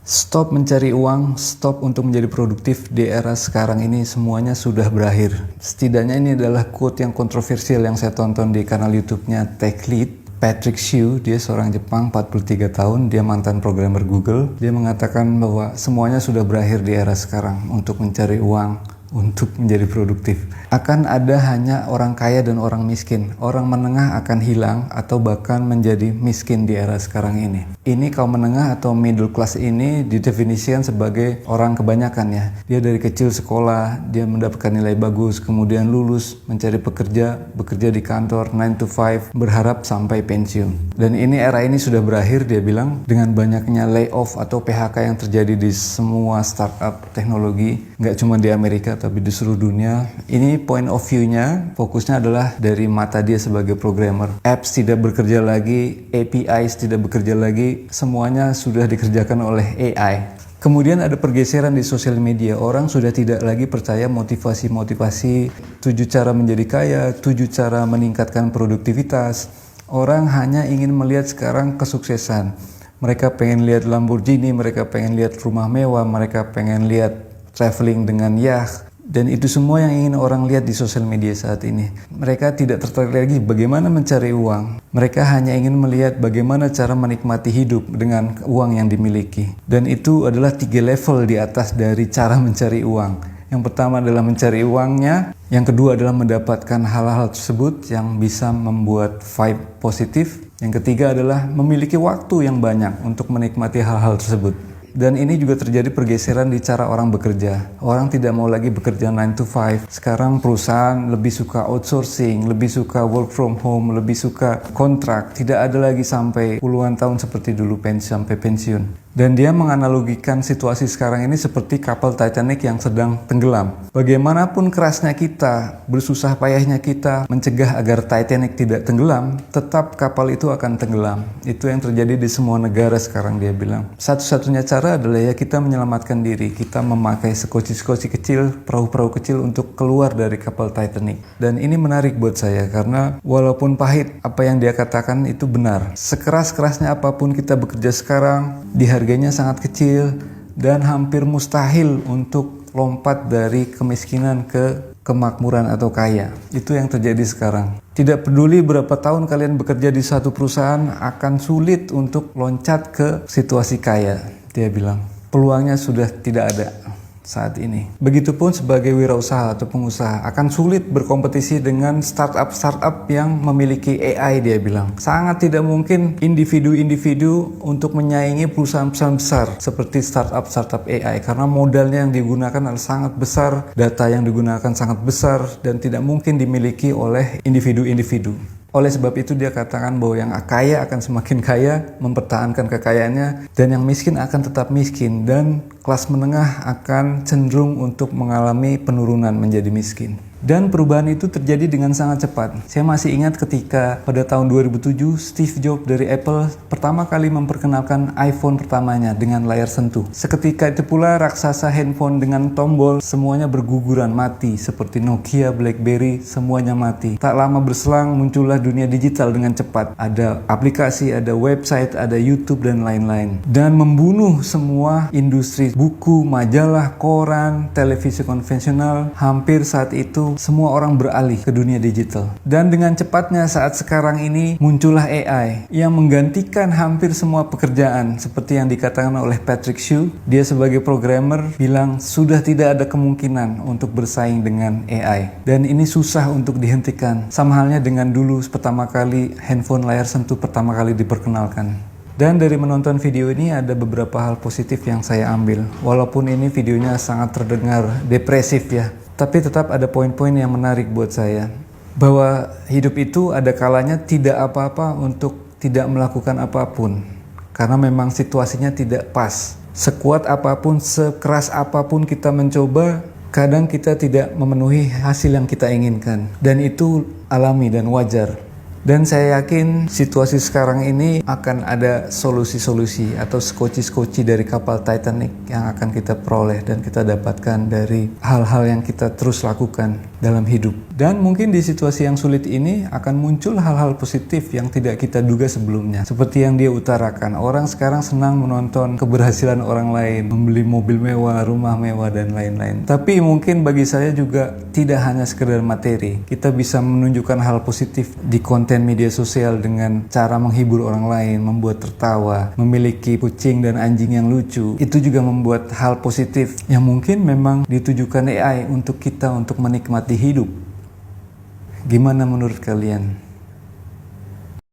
Stop mencari uang, stop untuk menjadi produktif di era sekarang ini, semuanya sudah berakhir. Setidaknya ini adalah quote yang kontroversial yang saya tonton di kanal YouTube-nya Tech Lead. Patrick Hsu, dia seorang Jepang, 43 tahun, dia mantan programmer Google. Dia mengatakan bahwa semuanya sudah berakhir di era sekarang untuk mencari uang, untuk menjadi produktif. Akan ada hanya orang kaya dan orang miskin. Orang menengah akan hilang atau bahkan menjadi miskin di era sekarang ini. Ini kaum menengah atau middle class ini didefinisikan sebagai orang kebanyakan ya. Dia dari kecil sekolah, dia mendapatkan nilai bagus, kemudian lulus, mencari bekerja di kantor 9 to 5, berharap sampai pensiun. Dan ini era ini sudah berakhir, dia bilang, dengan banyaknya layoff atau PHK yang terjadi di semua startup teknologi, nggak cuma di Amerika tapi di seluruh dunia. Ini point of view-nya, fokusnya adalah dari mata dia sebagai programmer. Apps tidak bekerja lagi, APIs tidak bekerja lagi, semuanya sudah dikerjakan oleh AI. Kemudian ada pergeseran di sosial media. Orang sudah tidak lagi percaya motivasi-motivasi 7 cara menjadi kaya, 7 cara meningkatkan produktivitas. Orang hanya ingin melihat sekarang kesuksesan. Mereka pengen lihat Lamborghini, mereka pengen lihat rumah mewah, mereka pengen lihat traveling dengan yacht. Dan itu semua yang ingin orang lihat di sosial media saat ini. Mereka tidak tertarik lagi bagaimana mencari uang. Mereka hanya ingin melihat bagaimana cara menikmati hidup dengan uang yang dimiliki. Dan itu adalah 3 level di atas dari cara mencari uang. Yang pertama adalah mencari uangnya. Yang kedua adalah mendapatkan hal-hal tersebut yang bisa membuat vibe positif. Yang ketiga adalah memiliki waktu yang banyak untuk menikmati hal-hal tersebut. Dan ini juga terjadi pergeseran di cara orang bekerja. Orang tidak mau lagi bekerja 9 to 5. Sekarang perusahaan lebih suka outsourcing, lebih suka work from home, lebih suka kontrak. Tidak ada lagi sampai puluhan tahun seperti dulu sampai pensiun. Dan dia menganalogikan situasi sekarang ini seperti kapal Titanic yang sedang tenggelam. Bagaimanapun kerasnya kita, bersusah payahnya kita mencegah agar Titanic tidak tenggelam, tetap kapal itu akan tenggelam. Itu yang terjadi di semua negara sekarang, dia bilang. Satu-satunya cara adalah ya kita menyelamatkan diri. Kita memakai sekoci-sekoci kecil, perahu-perahu kecil untuk keluar dari kapal Titanic. Dan ini menarik buat saya karena walaupun pahit, apa yang dia katakan itu benar. Sekeras-kerasnya apapun kita bekerja sekarang, harganya sangat kecil dan hampir mustahil untuk lompat dari kemiskinan ke kemakmuran atau kaya. Itu yang terjadi sekarang. Tidak peduli berapa tahun kalian bekerja di satu perusahaan, akan sulit untuk loncat ke situasi kaya, dia bilang. Peluangnya sudah tidak ada saat ini. Begitupun sebagai wirausaha atau pengusaha akan sulit berkompetisi dengan startup yang memiliki AI, dia bilang. Sangat tidak mungkin individu-individu untuk menyaingi perusahaan-perusahaan besar seperti startup AI karena modalnya yang digunakan adalah sangat besar, data yang digunakan sangat besar dan tidak mungkin dimiliki oleh individu-individu. Oleh sebab itu dia katakan bahwa yang kaya akan semakin kaya, mempertahankan kekayaannya, dan yang miskin akan tetap miskin, dan kelas menengah akan cenderung untuk mengalami penurunan menjadi miskin. Dan perubahan itu terjadi dengan sangat cepat. Saya masih ingat ketika pada tahun 2007 Steve Jobs dari Apple pertama kali memperkenalkan iPhone pertamanya dengan layar sentuh. Seketika itu pula raksasa handphone dengan tombol semuanya berguguran mati seperti Nokia, BlackBerry, semuanya mati. Tak lama berselang muncullah dunia digital dengan cepat. Ada aplikasi, ada website, ada YouTube dan lain-lain. Dan membunuh semua industri buku, majalah, koran, televisi konvensional. Hampir saat itu semua orang beralih ke dunia digital. Dan dengan cepatnya saat sekarang ini muncullah AI yang menggantikan hampir semua pekerjaan seperti yang dikatakan oleh Patrick Hsu. Dia sebagai programmer bilang sudah tidak ada kemungkinan untuk bersaing dengan AI. Dan ini susah untuk dihentikan. Sama halnya dengan dulu pertama kali handphone layar sentuh pertama kali diperkenalkan. Dan dari menonton video ini ada beberapa hal positif yang saya ambil. Walaupun ini videonya sangat terdengar depresif ya. Tapi tetap ada poin-poin yang menarik buat saya. Bahwa hidup itu ada kalanya tidak apa-apa untuk tidak melakukan apapun. Karena memang situasinya tidak pas. Sekuat apapun, sekeras apapun kita mencoba, kadang kita tidak memenuhi hasil yang kita inginkan. Dan itu alami dan wajar. Dan saya yakin situasi sekarang ini akan ada solusi-solusi atau skoci-skoci dari kapal Titanic yang akan kita peroleh dan kita dapatkan dari hal-hal yang kita terus lakukan dalam hidup. Dan mungkin di situasi yang sulit ini akan muncul hal-hal positif yang tidak kita duga sebelumnya. Seperti yang dia utarakan, orang sekarang senang menonton keberhasilan orang lain, membeli mobil mewah, rumah mewah, dan lain-lain. Tapi mungkin bagi saya juga tidak hanya sekedar materi. Kita bisa menunjukkan hal positif di konten media sosial dengan cara menghibur orang lain, membuat tertawa, memiliki kucing dan anjing yang lucu. Itu juga membuat hal positif yang mungkin memang ditujukan AI untuk kita untuk menikmati hidup. Gimana menurut kalian?